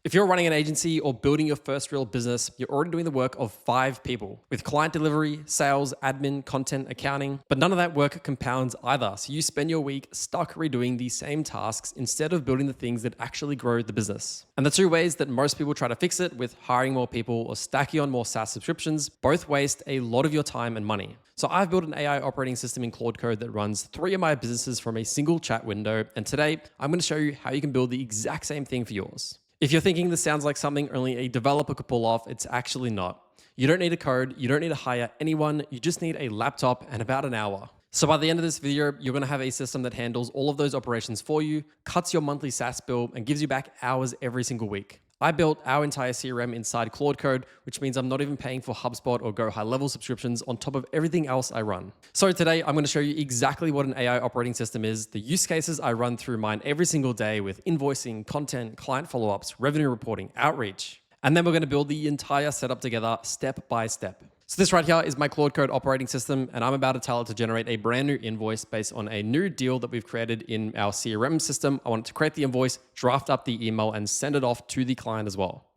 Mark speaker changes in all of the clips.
Speaker 1: If you're running an agency or building your first real business, you're already doing the work of 5 people with client delivery, sales, admin, content, accounting, but none of that work compounds either. So you spend your week stuck redoing the same tasks instead of building the things that actually grow the business. And the two ways that most people try to fix it, with hiring more people or stacking on more SaaS subscriptions, both waste a lot of your time and money. So I've built an AI operating system in Claude Code that runs 3 of my businesses from a single chat window. And today I'm going to show you how you can build the exact same thing for yours. If you're thinking this sounds like something only a developer could pull off, it's actually not. You don't need a code, you don't need to hire anyone, you just need a laptop and about an hour. So by the end of this video, you're going to have a system that handles all of those operations for you, cuts your monthly SaaS bill, and gives you back hours every single week. I built our entire CRM inside Claude Code, which means I'm not even paying for HubSpot or Go high-level subscriptions on top of everything else I run. So today, I'm going to show you exactly what an AI operating system is, the use cases I run through mine every single day with invoicing, content, client follow-ups, revenue reporting, outreach. And then we're going to build the entire setup together step by step. So this right here is my Claude Code operating system, and I'm about to tell it to generate a brand new invoice based on a new deal that we've created in our CRM system. I want it to create the invoice, draft up the email, and send it off to the client as well.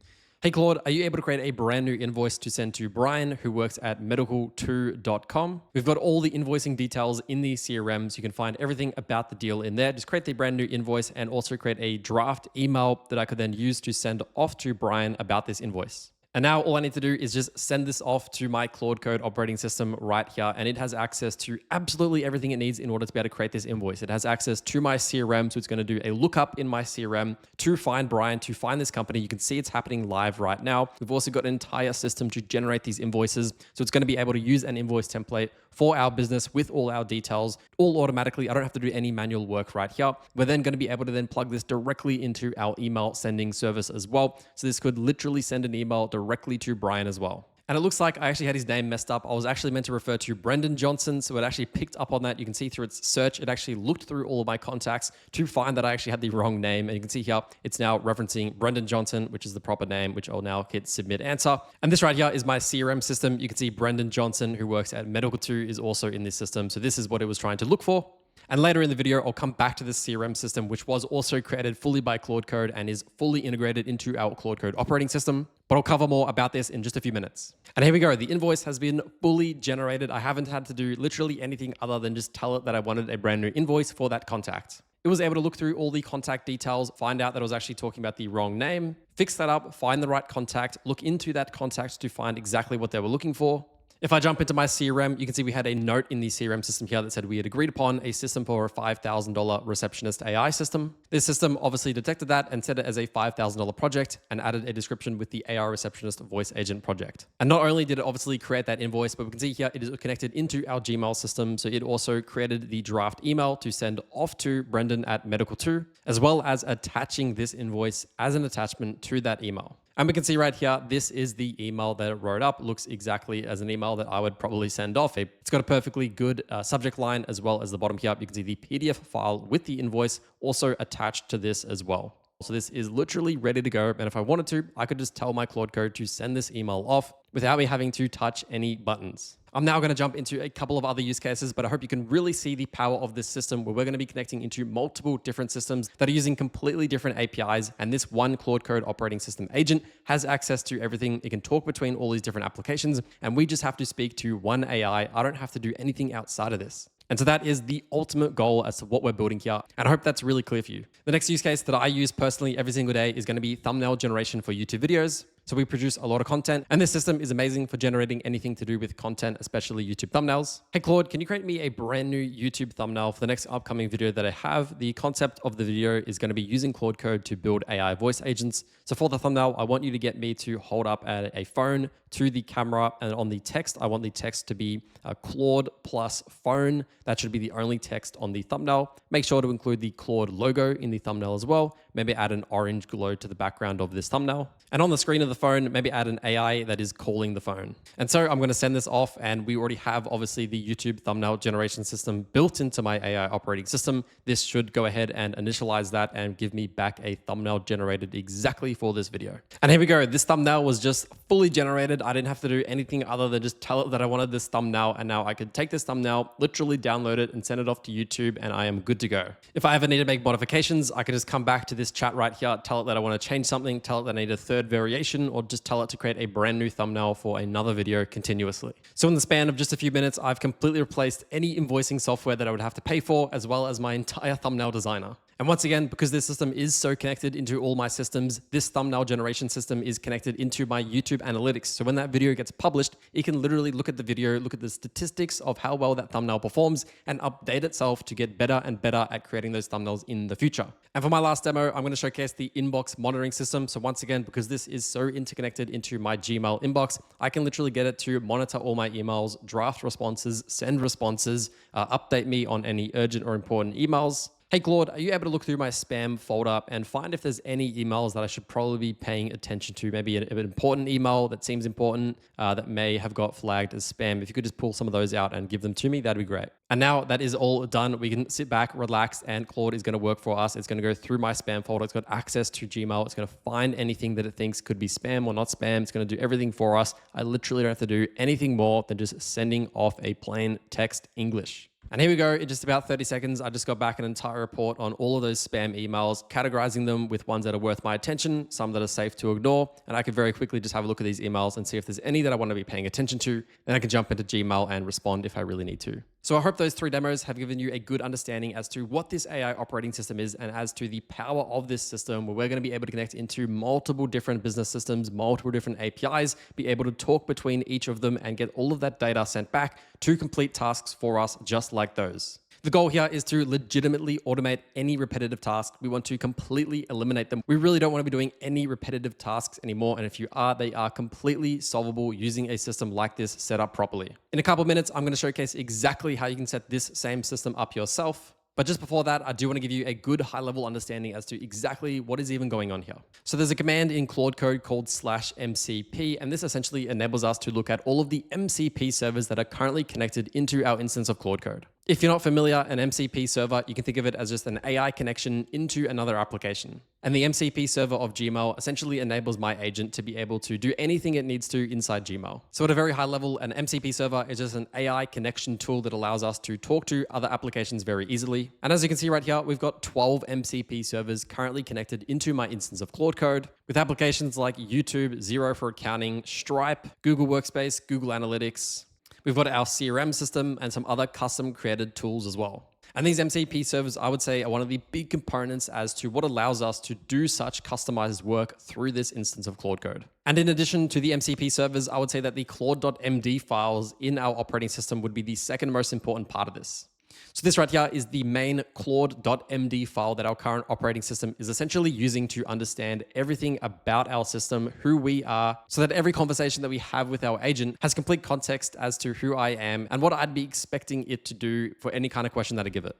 Speaker 1: Hey Claude, are you able to create a brand new invoice to send to Brian, who works at medical2.com? We've got all the invoicing details in the CRM, so you can find everything about the deal in there. Just create the brand new invoice and also create a draft email that I could then use to send off to Brian about this invoice. And now all I need to do is just send this off to my Claude Code operating system right here. And it has access to absolutely everything it needs in order to be able to create this invoice. It has access to my CRM. So it's going to do a lookup in my CRM to find Brian, to find this company. You can see it's happening live right now. We've also got an entire system to generate these invoices. So it's going to be able to use an invoice template for our business with all our details, all automatically. I don't have to do any manual work right here. We're then going to be able to then plug this directly into our email sending service as well. So this could literally send an email directly to Brian as well. And it looks like I actually had his name messed up. I was actually meant to refer to Brendan Johnson. So it actually picked up on that. You can see through its search, it actually looked through all of my contacts to find that I actually had the wrong name. And you can see here, it's now referencing Brendan Johnson, which is the proper name, which I'll now hit submit answer. And this right here is my CRM system. You can see Brendan Johnson, who works at Medical2, is also in this system. So this is what it was trying to look for. And later in the video, I'll come back to this CRM system, which was also created fully by Claude Code and is fully integrated into our Claude Code operating system. But I'll cover more about this in just a few minutes. And here we go. The invoice has been fully generated. I haven't had to do literally anything other than just tell it that I wanted a brand new invoice for that contact. It was able to look through all the contact details, find out that I was actually talking about the wrong name, fix that up, find the right contact, look into that contact to find exactly what they were looking for. If I jump into my CRM, you can see we had a note in the CRM system here that said we had agreed upon a system for a $5,000 receptionist AI system. This system obviously detected that and set it as a $5,000 project and added a description with the AI receptionist voice agent project. And not only did it obviously create that invoice, but we can see here it is connected into our Gmail system. So it also created the draft email to send off to Brendan at Medical2, as well as attaching this invoice as an attachment to that email. And we can see right here, this is the email that it wrote up. Looks exactly as an email that I would probably send off. It's got a perfectly good subject line, as well as the bottom here. You can see the PDF file with the invoice also attached to this as well. So this is literally ready to go. And if I wanted to, I could just tell my Claude Code to send this email off without me having to touch any buttons. I'm now going to jump into a couple of other use cases, but I hope you can really see the power of this system, where we're going to be connecting into multiple different systems that are using completely different APIs. And this one Claude Code operating system agent has access to everything. It can talk between all these different applications, and we just have to speak to one AI. I don't have to do anything outside of this. And so that is the ultimate goal as to what we're building here. And I hope that's really clear for you. The next use case that I use personally every single day is going to be thumbnail generation for YouTube videos. So we produce a lot of content, and this system is amazing for generating anything to do with content, especially YouTube thumbnails. Hey Claude, can you create me a brand new YouTube thumbnail for the next upcoming video that I have? The concept of the video is going to be using Claude Code to build AI voice agents. So for the thumbnail, I want you to get me to hold up a phone to the camera, and on the text, I want the text to be Claude plus phone. That should be the only text on the thumbnail. Make sure to include the Claude logo in the thumbnail as well. Maybe add an orange glow to the background of this thumbnail. And on the screen of the phone, maybe add an AI that is calling the phone. And so I'm going to send this off, and we already have obviously the YouTube thumbnail generation system built into my AI operating system. This should go ahead and initialize that and give me back a thumbnail generated exactly for this video. And here we go. This thumbnail was just fully generated. I didn't have to do anything other than just tell it that I wanted this thumbnail, and now I could take this thumbnail, literally download it and send it off to YouTube, and I am good to go. If I ever need to make modifications, I can just come back to this chat right here, tell it that I want to change something, tell it that I need a third variation, or just tell it to create a brand new thumbnail for another video continuously. So in the span of just a few minutes, I've completely replaced any invoicing software that I would have to pay for, as well as my entire thumbnail designer. And once again, because this system is so connected into all my systems, this thumbnail generation system is connected into my YouTube analytics. So when that video gets published, it can literally look at the video, look at the statistics of how well that thumbnail performs, and update itself to get better and better at creating those thumbnails in the future. And for my last demo, I'm going to showcase the inbox monitoring system. So once again, because this is so interconnected into my Gmail inbox, I can literally get it to monitor all my emails, draft responses, send responses, update me on any urgent or important emails. Hey Claude, are you able to look through my spam folder and find if there's any emails that I should probably be paying attention to? Maybe an important email that seems important that may have got flagged as spam. If you could just pull some of those out and give them to me, that'd be great. And now that is all done, we can sit back, relax, and Claude is going to work for us. It's going to go through my spam folder. It's got access to Gmail. It's going to find anything that it thinks could be spam or not spam. It's going to do everything for us. I literally don't have to do anything more than just sending off a plain text English. And here we go. In just about 30 seconds, I just got back an entire report on all of those spam emails, categorizing them with ones that are worth my attention, some that are safe to ignore. And I could very quickly just have a look at these emails and see if there's any that I want to be paying attention to. Then I can jump into Gmail and respond if I really need to. So I hope those 3 demos have given you a good understanding as to what this AI operating system is and as to the power of this system, where we're going to be able to connect into multiple different business systems, multiple different APIs, be able to talk between each of them and get all of that data sent back to complete tasks for us just like those. The goal here is to legitimately automate any repetitive task. We want to completely eliminate them. We really don't want to be doing any repetitive tasks anymore. And if you are, they are completely solvable using a system like this set up properly. In a couple of minutes, I'm going to showcase exactly how you can set this same system up yourself. But just before that, I do want to give you a good high-level understanding as to exactly what is even going on here. So there's a command in Claude Code called /MCP, and this essentially enables us to look at all of the MCP servers that are currently connected into our instance of Claude Code. If you're not familiar, an MCP server, you can think of it as just an AI connection into another application. And the MCP server of Gmail essentially enables my agent to be able to do anything it needs to inside Gmail. So at a very high level, an MCP server is just an AI connection tool that allows us to talk to other applications very easily. And as you can see right here, we've got 12 MCP servers currently connected into my instance of Claude Code with applications like YouTube, Xero for accounting, Stripe, Google Workspace, Google Analytics. We've got our CRM system and some other custom created tools as well. And these MCP servers, I would say, are one of the big components as to what allows us to do such customized work through this instance of Claude Code. And in addition to the MCP servers, I would say that the Claude.md files in our operating system would be the second most important part of this. So this right here is the main Claude.md file that our current operating system is essentially using to understand everything about our system, who we are, so that every conversation that we have with our agent has complete context as to who I am and what I'd be expecting it to do for any kind of question that I give it.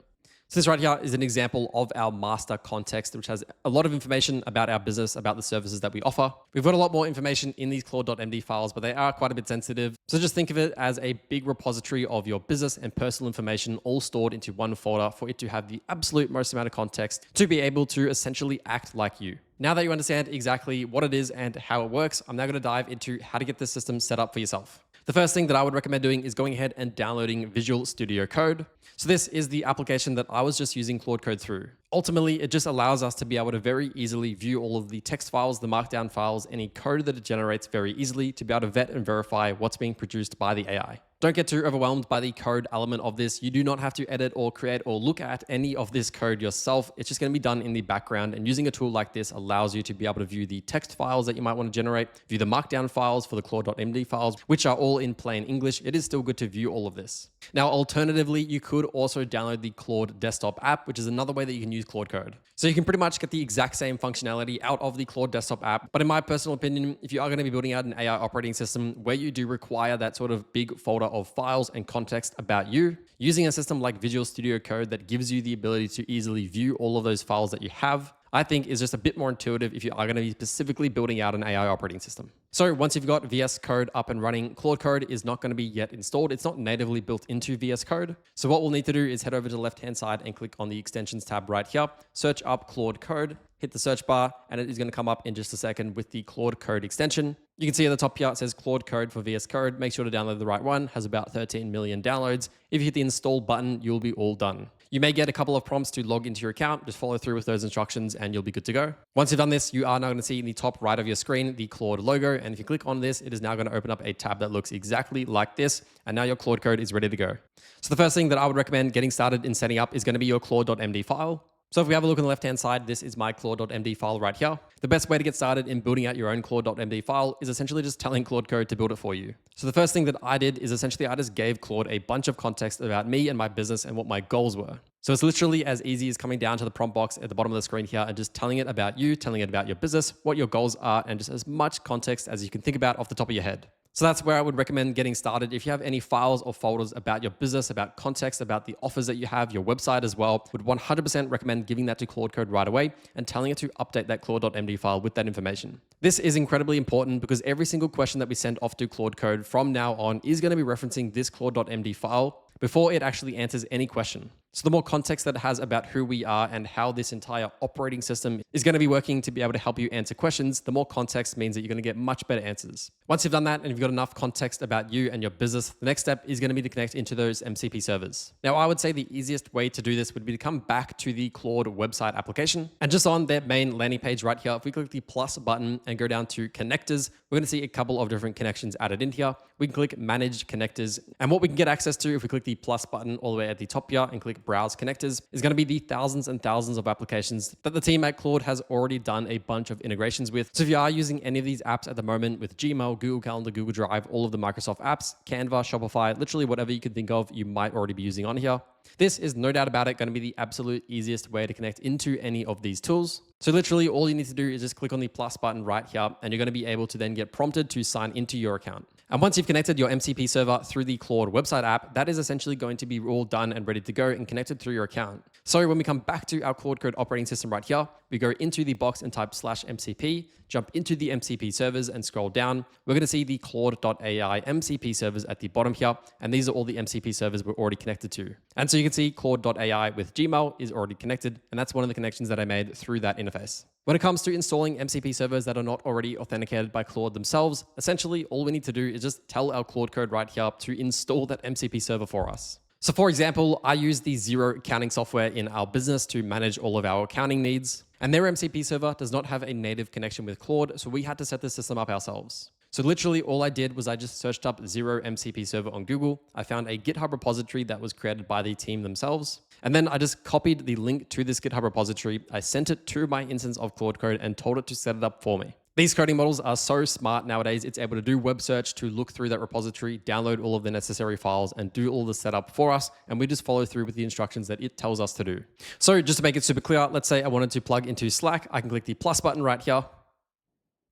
Speaker 1: So this right here is an example of our master context, which has a lot of information about our business, about the services that we offer. We've got a lot more information in these Claude.md files, but they are quite a bit sensitive. So just think of it as a big repository of your business and personal information all stored into one folder for it to have the absolute most amount of context to be able to essentially act like you. Now that you understand exactly what it is and how it works, I'm now going to dive into how to get this system set up for yourself. The first thing that I would recommend doing is going ahead and downloading Visual Studio Code. So this is the application that I was just using Claude Code through. Ultimately, it just allows us to be able to very easily view all of the text files, the markdown files, any code that it generates very easily to be able to vet and verify what's being produced by the AI. Don't get too overwhelmed by the code element of this. You do not have to edit or create or look at any of this code yourself. It's just going to be done in the background, and using a tool like this allows you to be able to view the text files that you might want to generate, view the markdown files for the Claude.md files, which are all in plain English. It is still good to view all of this. Now, alternatively, you could also download the Claude desktop app, which is another way that you can use Claude Code. So you can pretty much get the exact same functionality out of the Claude desktop app. But in my personal opinion, if you are going to be building out an AI operating system where you do require that sort of big folder of files and context about you, using a system like Visual Studio Code that gives you the ability to easily view all of those files that you have, I think is just a bit more intuitive if you are going to be specifically building out an AI operating system. So once you've got VS Code up and running, Claude Code is not going to be yet installed. It's not natively built into VS Code. So what we'll need to do is head over to the left-hand side and click on the extensions tab right here, search up Claude Code, hit the search bar, and it is going to come up in just a second with the Claude Code extension. You can see at the top here, it says Claude Code for VS Code. Make sure to download the right one. Has about 13 million downloads. If you hit the install button, you'll be all done. You may get a couple of prompts to log into your account. Just follow through with those instructions and you'll be good to go. Once you've done this, you are now going to see in the top right of your screen, the Claude logo. And if you click on this, it is now going to open up a tab that looks exactly like this. And now your Claude Code is ready to go. So the first thing that I would recommend getting started in setting up is going to be your Claude.md file. So if we have a look on the left-hand side, this is my Claude.md file right here. The best way to get started in building out your own Claude.md file is essentially just telling Claude Code to build it for you. So the first thing that I did is essentially I just gave Claude a bunch of context about me and my business and what my goals were. So it's literally as easy as coming down to the prompt box at the bottom of the screen here and just telling it about you, telling it about your business, what your goals are, and just as much context as you can think about off the top of your head. So that's where I would recommend getting started. If you have any files or folders about your business, about context, about the offers that you have, your website as well, would 100% recommend giving that to Claude Code right away and telling it to update that Claude.md file with that information. This is incredibly important because every single question that we send off to Claude Code from now on is going to be referencing this Claude.md file before it actually answers any question. So the more context that it has about who we are and how this entire operating system is going to be working to be able to help you answer questions, the more context means that you're going to get much better answers. Once you've done that and you've got enough context about you and your business, the next step is going to be to connect into those MCP servers. Now, I would say the easiest way to do this would be to come back to the Claude website application. And just on their main landing page right here, if we click the plus button and go down to connectors, we're going to see a couple of different connections added in here. We can click manage connectors. And what we can get access to if we click the plus button all the way at the top here and click browse connectors is going to be the thousands and thousands of applications that the team at Claude has already done a bunch of integrations with. So if you are using any of these apps at the moment with Gmail, Google Calendar, Google Drive, all of the Microsoft apps, Canva, Shopify, literally whatever you can think of, you might already be using on here. This is no doubt about it going to be the absolute easiest way to connect into any of these tools. So literally all you need to do is just click on the plus button right here and you're going to be able to then get prompted to sign into your account. And once you've connected your MCP server through the Claude website app, that is essentially going to be all done and ready to go and connected through your account. So when we come back to our Claude Code operating system right here, we go into the box and type /MCP, jump into the MCP servers and scroll down. We're going to see the Claude.ai MCP servers at the bottom here. And these are all the MCP servers we're already connected to. And so you can see Claude.ai with Gmail is already connected. And that's one of the connections that I made through that interface. When it comes to installing MCP servers that are not already authenticated by Claude themselves, essentially all we need to do is just tell our Claude Code right here to install that MCP server for us. So for example, I use the Xero accounting software in our business to manage all of our accounting needs. And their MCP server does not have a native connection with Claude, so we had to set the system up ourselves. So literally all I did was I just searched up Xero MCP server on Google. I found a GitHub repository that was created by the team themselves. And then I just copied the link to this GitHub repository. I sent it to my instance of Claude Code and told it to set it up for me. These coding models are so smart nowadays. It's able to do web search to look through that repository, download all of the necessary files and do all the setup for us. And we just follow through with the instructions that it tells us to do. So just to make it super clear, let's say I wanted to plug into Slack. I can click the plus button right here.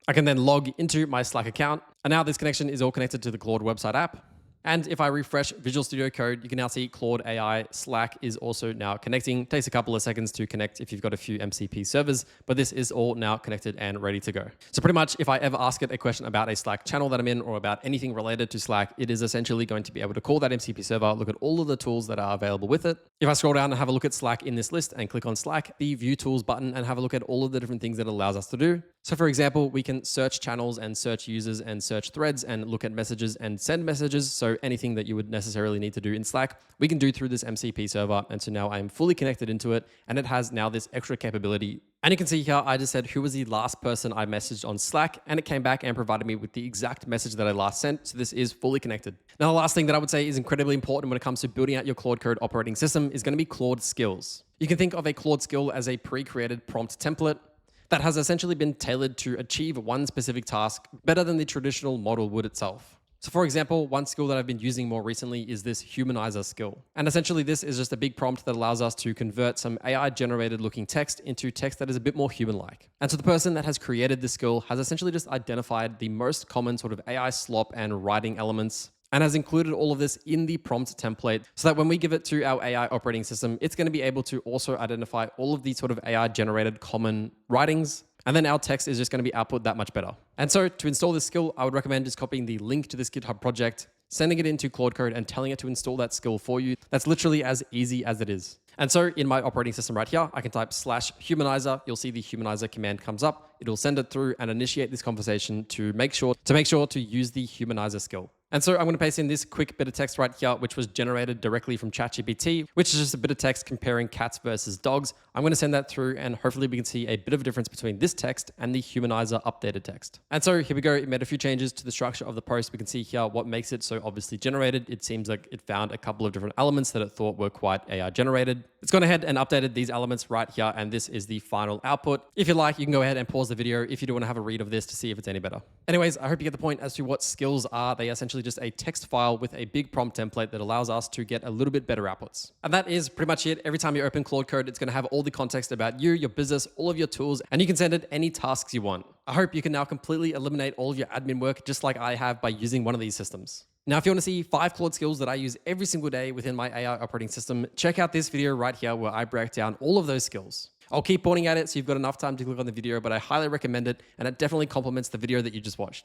Speaker 1: I can then log into my Slack account. And now this connection is all connected to the Claude website app. And if I refresh Visual Studio Code, you can now see Claude AI Slack is also now connecting. Takes a couple of seconds to connect if you've got a few MCP servers, but this is all now connected and ready to go. So pretty much if I ever ask it a question about a Slack channel that I'm in or about anything related to Slack, it is essentially going to be able to call that MCP server, look at all of the tools that are available with it. If I scroll down and have a look at Slack in this list and click on Slack, the View Tools button and have a look at all of the different things that it allows us to do. So for example, we can search channels and search users and search threads and look at messages and send messages. So anything that you would necessarily need to do in Slack, we can do through this MCP server. And so now I'm fully connected into it and it has now this extra capability. And you can see here, I just said, who was the last person I messaged on Slack? And it came back and provided me with the exact message that I last sent. So this is fully connected. Now, the last thing that I would say is incredibly important when it comes to building out your Claude Code operating system is going to be Claude Skills. You can think of a Claude skill as a pre-created prompt template that has essentially been tailored to achieve one specific task better than the traditional model would itself. So for example, one skill that I've been using more recently is this humanizer skill. And essentially this is just a big prompt that allows us to convert some AI generated looking text into text that is a bit more human-like. And so the person that has created this skill has essentially just identified the most common sort of AI slop and writing elements and has included all of this in the prompt template so that when we give it to our AI operating system, it's going to be able to also identify all of these sort of AI generated common writings And then our text is just going to be output that much better. And so to install this skill, I would recommend just copying the link to this GitHub project, sending it into Claude Code and telling it to install that skill for you. That's literally as easy as it is. And so in my operating system right here, I can type /humanizer. You'll see the humanizer command comes up. It'll send it through and initiate this conversation to make sure to use the humanizer skill. And so I'm going to paste in this quick bit of text right here, which was generated directly from ChatGPT, which is just a bit of text comparing cats versus dogs. I'm going to send that through and hopefully we can see a bit of a difference between this text and the humanizer updated text. And so here we go. It made a few changes to the structure of the post. We can see here what makes it so obviously generated. It seems like it found a couple of different elements that it thought were quite AI generated. It's gone ahead and updated these elements right here, and this is the final output. If you like, you can go ahead and pause the video if you do want to have a read of this to see if it's any better. Anyways, I hope you get the point as to what skills are. They are essentially just a text file with a big prompt template that allows us to get a little bit better outputs. And that is pretty much it. Every time you open Claude Code, it's going to have all the context about you, your business, all of your tools, and you can send it any tasks you want. I hope you can now completely eliminate all of your admin work just like I have by using one of these systems. Now, if you want to see 5 Claude skills that I use every single day within my AI operating system, check out this video right here where I break down all of those skills. I'll keep pointing at it so you've got enough time to click on the video, but I highly recommend it, and it definitely complements the video that you just watched.